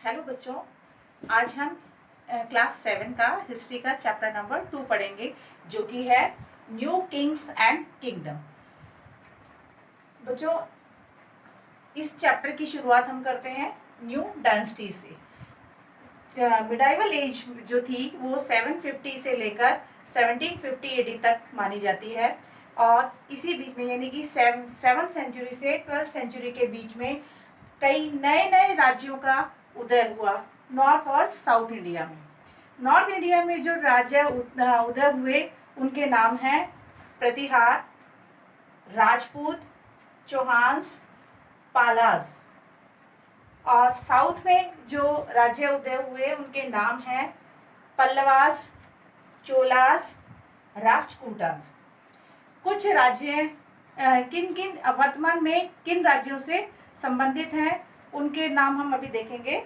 Hello बच्चों, आज हम क्लास 7 का हिस्ट्री का चैप्टर नंबर 2 पढ़ेंगे, जो कि है न्यू किंग्स एंड किंगडम। बच्चों, इस चैप्टर की शुरुआत हम करते हैं न्यू डायनेस्टी से। मिडाइवल एज जो थी वो 750 से लेकर 1750 एडी तक मानी जाती है, और इसी बीच में यानी कि 7th सेंचुरी से 12th सेंचुरी के बीच में कई नए नए राज्यों का उदय हुआ नॉर्थ और साउथ इंडिया में। नॉर्थ इंडिया में जो राज्य उदय हुए उनके नाम हैं प्रतिहार, राजपूत, चौहान्स, पालास। और साउथ में जो राज्य उदय हुए उनके नाम हैं पल्लवास, चोलास, राष्ट्रकूटास। कुछ राज्य वर्तमान में किन राज्यों से संबंधित हैं उनके नाम हम अभी देखेंगे।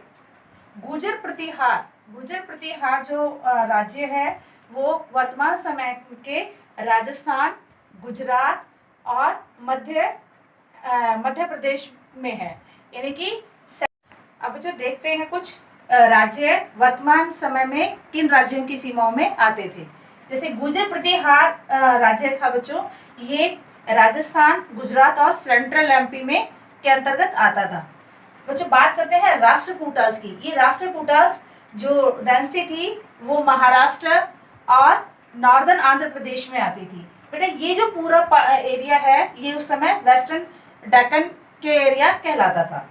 गुर्जर प्रतिहार जो राज्य है वो वर्तमान समय के राजस्थान, गुजरात और मध्य प्रदेश में है। यानी कि अब जो देखते हैं कुछ राज्य वर्तमान समय में किन राज्यों की सीमाओं में आते थे। जैसे गुर्जर प्रतिहार राज्य था बच्चों, ये राजस्थान, गुजरात और सेंट्रल एमपी में के अंतर्गत आता था। बच्चों, बात करते हैं राष्ट्रकूटास की। ये राष्ट्रकूटास जो डायनेस्टी थी वो महाराष्ट्र और नॉर्दर्न आंध्र प्रदेश में आती थी। बेटा, ये जो पूरा एरिया है ये उस समय वेस्टर्न डेक्कन के एरिया कहलाता था।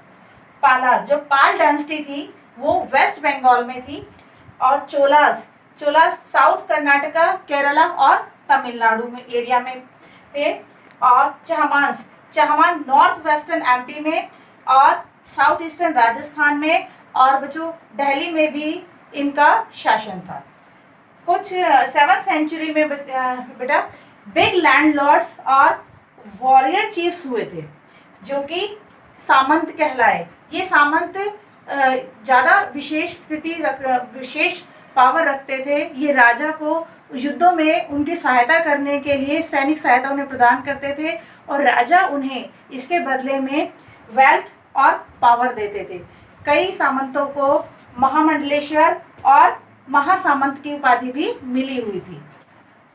पालास, जो पाल डायनेस्टी थी वो वेस्ट बंगाल में थी, और चोलास साउथ कर्नाटका, केरला और तमिलनाडु में एरिया में थे। और चहमान नॉर्थ वेस्टर्न एमपी में और साउथ ईस्टर्न राजस्थान में, और बच्चों दिल्ली में भी इनका शासन था। कुछ 7th सेंचुरी में बेटा बिग लैंडलॉर्ड्स और वॉरियर चीफ्स हुए थे, जो कि सामंत कहलाए। ये सामंत ज़्यादा विशेष पावर रखते थे। ये राजा को युद्धों में उनकी सहायता करने के लिए सैनिक सहायता उन्हें प्रदान करते थे, और राजा उन्हें इसके बदले में वेल्थ और पावर देते थे। कई सामंतों को महामंडलेश्वर और महासामंत की उपाधि भी मिली हुई थी।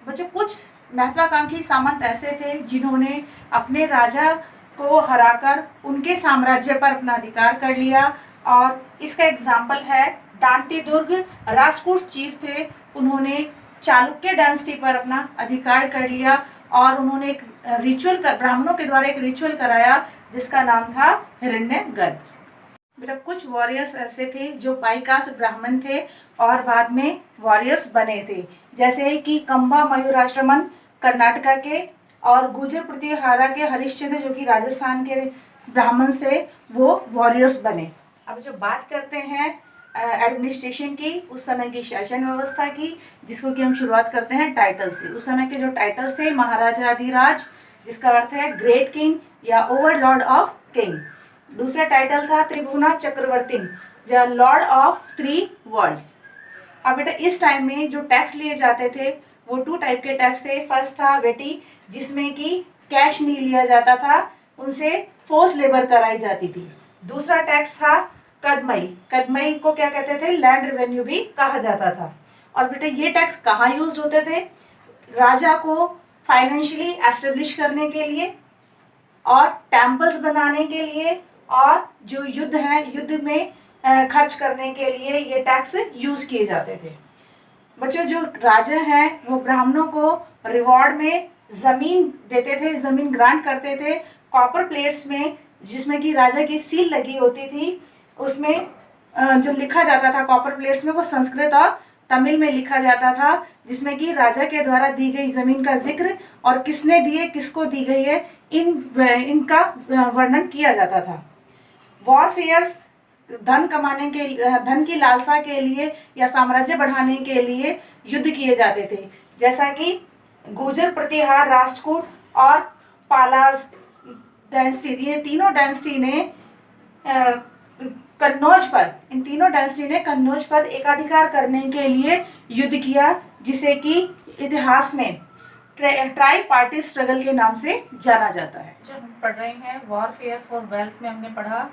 बच्चों, कुछ महत्वाकांक्षी सामंत ऐसे थे जिन्होंने अपने राजा को हराकर उनके साम्राज्य पर अपना अधिकार कर लिया, और इसका एग्जाम्पल है दांती दुर्ग। राजपूत चीफ थे, उन्होंने चालुक्य डायनेस्टी पर अपना अधिकार कर लिया, और उन्होंने एक ब्राह्मणों के द्वारा एक रिचुअल कराया जिसका नाम था हिरण्यगर्भ। बेटा, कुछ वॉरियर्स ऐसे थे जो बाईकास्ट ब्राह्मण थे और बाद में वॉरियर्स बने थे, जैसे कि कंबा मयूराश्रमण कर्नाटका के, और गुर्जर प्रतिहारा के हरिश्चंद्र जो कि राजस्थान के ब्राह्मण से वो वॉरियर्स बने। अब जो बात करते हैं एडमिनिस्ट्रेशन की, उस समय की शासन व्यवस्था की, जिसको कि हम शुरुआत करते हैं टाइटल से। उस समय के जो टाइटल्स थे महाराजा अधिराज, जिसका अर्थ है ग्रेट किंग या ओवरलॉर्ड ऑफ किंग। दूसरा टाइटल था त्रिभुवना चक्रवर्ती, या लॉर्ड ऑफ 3 वर्ल्ड्स। अब बेटा, इस टाइम में जो टैक्स लिए जाते थे वो 2 टाइप के टैक्स थे। फर्स्ट था बेटी जिसमें कि कैश नहीं लिया जाता था, उनसे फोर्स लेबर कराई जाती थी। दूसरा टैक्स था कदमई को क्या कहते थे, लैंड रेवेन्यू भी कहा जाता था। और बेटा, ये टैक्स कहाँ यूज होते थे? राजा को फाइनेंशियली एस्टेब्लिश करने के लिए, और टेम्पल्स बनाने के लिए, और जो युद्ध में खर्च करने के लिए ये टैक्स यूज किए जाते थे। बच्चों, जो राजा हैं वो ब्राह्मणों को रिवॉर्ड में जमीन देते थे, जमीन ग्रांट करते थे कॉपर प्लेट्स में, जिसमें कि राजा की सील लगी होती थी। उसमें जो लिखा जाता था कॉपर प्लेट्स में वो संस्कृत और तमिल में लिखा जाता था, जिसमें कि राजा के द्वारा दी गई जमीन का जिक्र और किसने दी है, किसको दी गई है, इनका वर्णन किया जाता था। वॉरफेयर्स धन की लालसा के लिए या साम्राज्य बढ़ाने के लिए युद्ध किए जाते थे, जैसा कि गुर्जर प्रतिहार, राष्ट्रकूट और पालास डायनेस्टी। ये तीनों डायनेस्टी ने इन तीनों डायनेस्टी ने कन्नौज पर एकाधिकार करने के लिए युद्ध किया, जिसे कि इतिहास में ट्राई पार्टी स्ट्रगल के नाम से जाना जाता है। जो हम पढ़ रहे हैं वॉरफेयर फॉर वेल्थ में हमने पढ़ा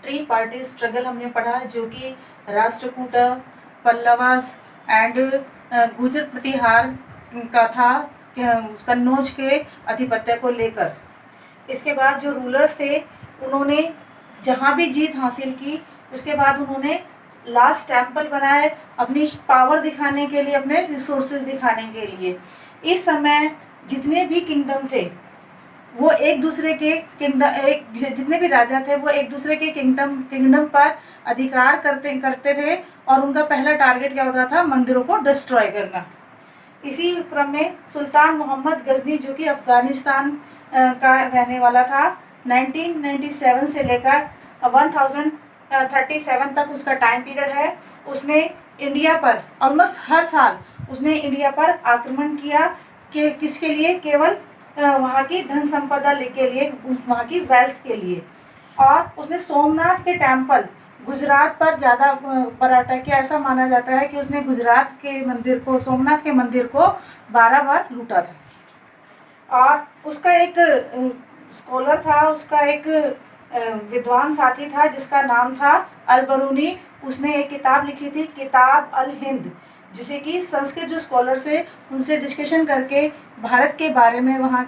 ट्री पार्टी स्ट्रगल हमने पढ़ा, जो कि राष्ट्रकूट, पल्लवास एंड गुर्जर प्रतिहार का था कन्नौज के आधिपत्य को लेकर। इसके बाद जो रूलर्स थे उन्होंने जहाँ भी जीत हासिल की, उसके बाद उन्होंने लास्ट टेम्पल बनाए अपनी पावर दिखाने के लिए, अपने रिसोर्सेज दिखाने के लिए। इस समय जितने भी किंगडम थे वो एक दूसरे के जितने भी राजा थे वो एक दूसरे के किंगडम पर अधिकार करते थे, और उनका पहला टारगेट क्या होता था? मंदिरों को डिस्ट्रॉय करना। इसी क्रम में सुल्तान मोहम्मद गजनी, जो कि अफगानिस्तान का रहने वाला था, 1997 से लेकर 1037 तक उसका टाइम पीरियड है, उसने इंडिया पर ऑलमोस्ट हर साल उसने इंडिया पर आक्रमण किया कि किसके लिए? केवल वहाँ की धन संपदा के लिए, वहाँ की वेल्थ के लिए। और उसने सोमनाथ के टेम्पल गुजरात पर ज़्यादा पर अटैक किया। ऐसा माना जाता है कि उसने गुजरात के मंदिर को, सोमनाथ के मंदिर को 12 बार लूटा था। और उसका एक स्कॉलर था, उसका एक विद्वान साथी था जिसका नाम था अल बरूनी। उसने एक किताब लिखी थी, किताब अल हिंद, जिसे कि संस्कृत जो स्कॉलर्स है उनसे डिस्कशन करके भारत के बारे में, वहाँ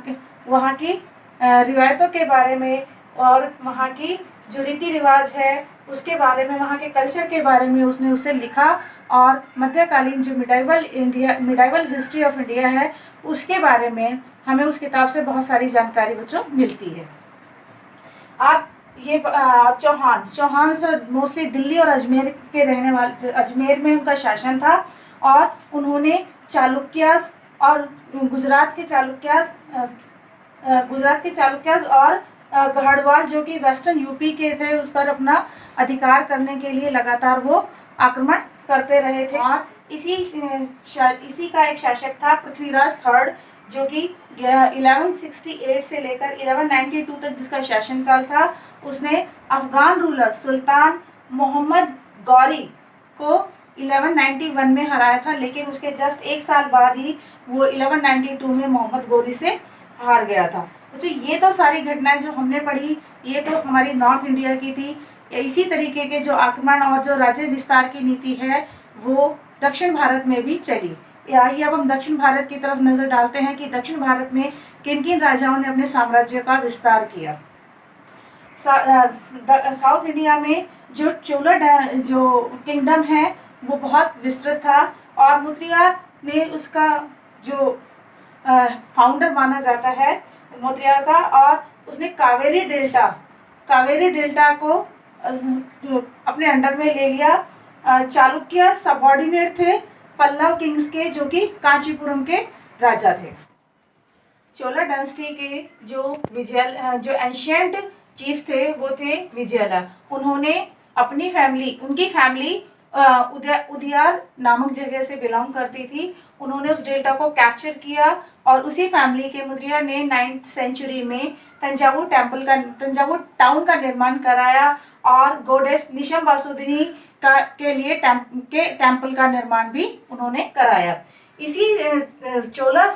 की रिवायतों के बारे में और वहाँ की जो रीति रिवाज है उसके बारे में, वहाँ के कल्चर के बारे में उसने उससे लिखा। और मध्यकालीन जो मिडाइवल हिस्ट्री ऑफ इंडिया है उसके बारे में हमें उस किताब से बहुत सारी जानकारी बच्चों मिलती है। आप ये चौहान से मोस्टली दिल्ली और अजमेर के रहने वाले, अजमेर में उनका शासन था, और उन्होंने चालुक्यास और गुजरात के चालुक्यास और गढ़वाल, जो कि वेस्टर्न यूपी के थे, उस पर अपना अधिकार करने के लिए लगातार वो आक्रमण करते रहे थे। और इसी का एक शासक था पृथ्वीराज थर्ड, जो कि 1168 से लेकर 1192 तक जिसका शासनकाल था, उसने अफगान रूलर सुल्तान मोहम्मद गौरी को 1191 में हराया था, लेकिन उसके जस्ट एक साल बाद ही वो 1192 में मोहम्मद गौरी से हार गया था। तो ये तो सारी घटनाएं जो हमने पढ़ी, ये तो हमारी नॉर्थ इंडिया की थी। इसी तरीके के जो आक्रमण और जो राज्य विस्तार की नीति है वो दक्षिण भारत में भी चली। आइए अब हम दक्षिण भारत की तरफ नज़र डालते हैं कि दक्षिण भारत में किन किन राजाओं ने अपने साम्राज्य का विस्तार किया। साउथ इंडिया में जो चोला जो किंगडम है वो बहुत विस्तृत था, और मुत्रिया ने उसका जो फाउंडर माना जाता है मुत्रिया का, और उसने कावेरी डेल्टा को अपने अंडर में ले लिया। चालुक्य सबऑर्डिनेट थे पल्लव किंग्स के, जो कि कांचीपुरम के राजा थे। चोला डायनेस्टी के जो एंशिएंट चीफ थे वो थे विजयला। उन्होंने उनकी फैमिली उदियार नामक जगह से बिलोंग करती थी। उन्होंने उस डेल्टा को कैप्चर किया, और उसी फैमिली के मुद्रिया ने 9th सेंचुरी में तंजावुर टाउन का निर्माण कराया, और गॉडेस निशम वासुदिनी के लिए टेम्पल का निर्माण भी उन्होंने कराया। इसी चोला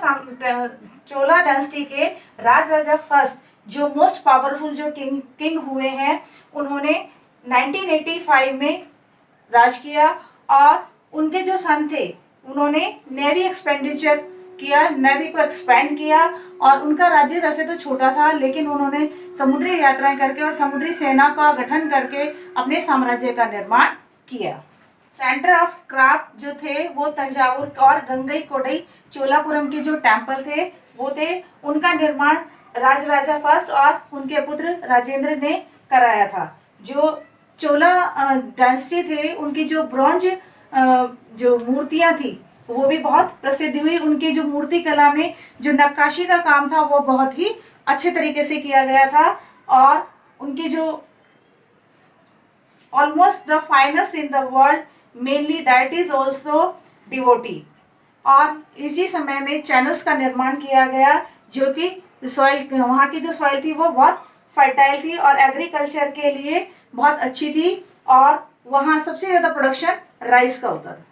डायनेस्टी के राजा फर्स्ट, जो मोस्ट पावरफुल जो किंग हुए हैं, उन्होंने 1985 में राज किया, और उनके जो सन थे उन्होंने नेवी एक्सपेंडिचर किया, नेवी को एक्सपेंड किया, और उनका राज्य वैसे तो छोटा था, लेकिन उन्होंने समुद्री यात्राएं करके और समुद्री सेना का गठन करके अपने साम्राज्य का निर्माण किया। सेंटर ऑफ क्राफ्ट जो थे वो तंजावुर और गंगई कोडई चोलापुरम के जो टेम्पल थे वो थे। उनका निर्माण राजा फर्स्ट और उनके पुत्र राजेंद्र ने कराया था। जो चोला डायनेस्टी थे उनकी जो ब्रॉन्ज जो मूर्तियां थी वो भी बहुत प्रसिद्ध हुई। उनकी जो मूर्ति कला में जो नक्काशी का काम था वो बहुत ही अच्छे तरीके से किया गया था, और उनकी जो almost the finest in the world mainly deities also devotee. और इसी समय में चैनल्स का निर्माण किया गया, जो कि सॉइल, वहाँ की जो सॉइल थी वो बहुत फर्टाइल थी और एग्रीकल्चर के लिए बहुत अच्छी थी, और वहाँ सबसे ज़्यादा प्रोडक्शन राइस का होता था।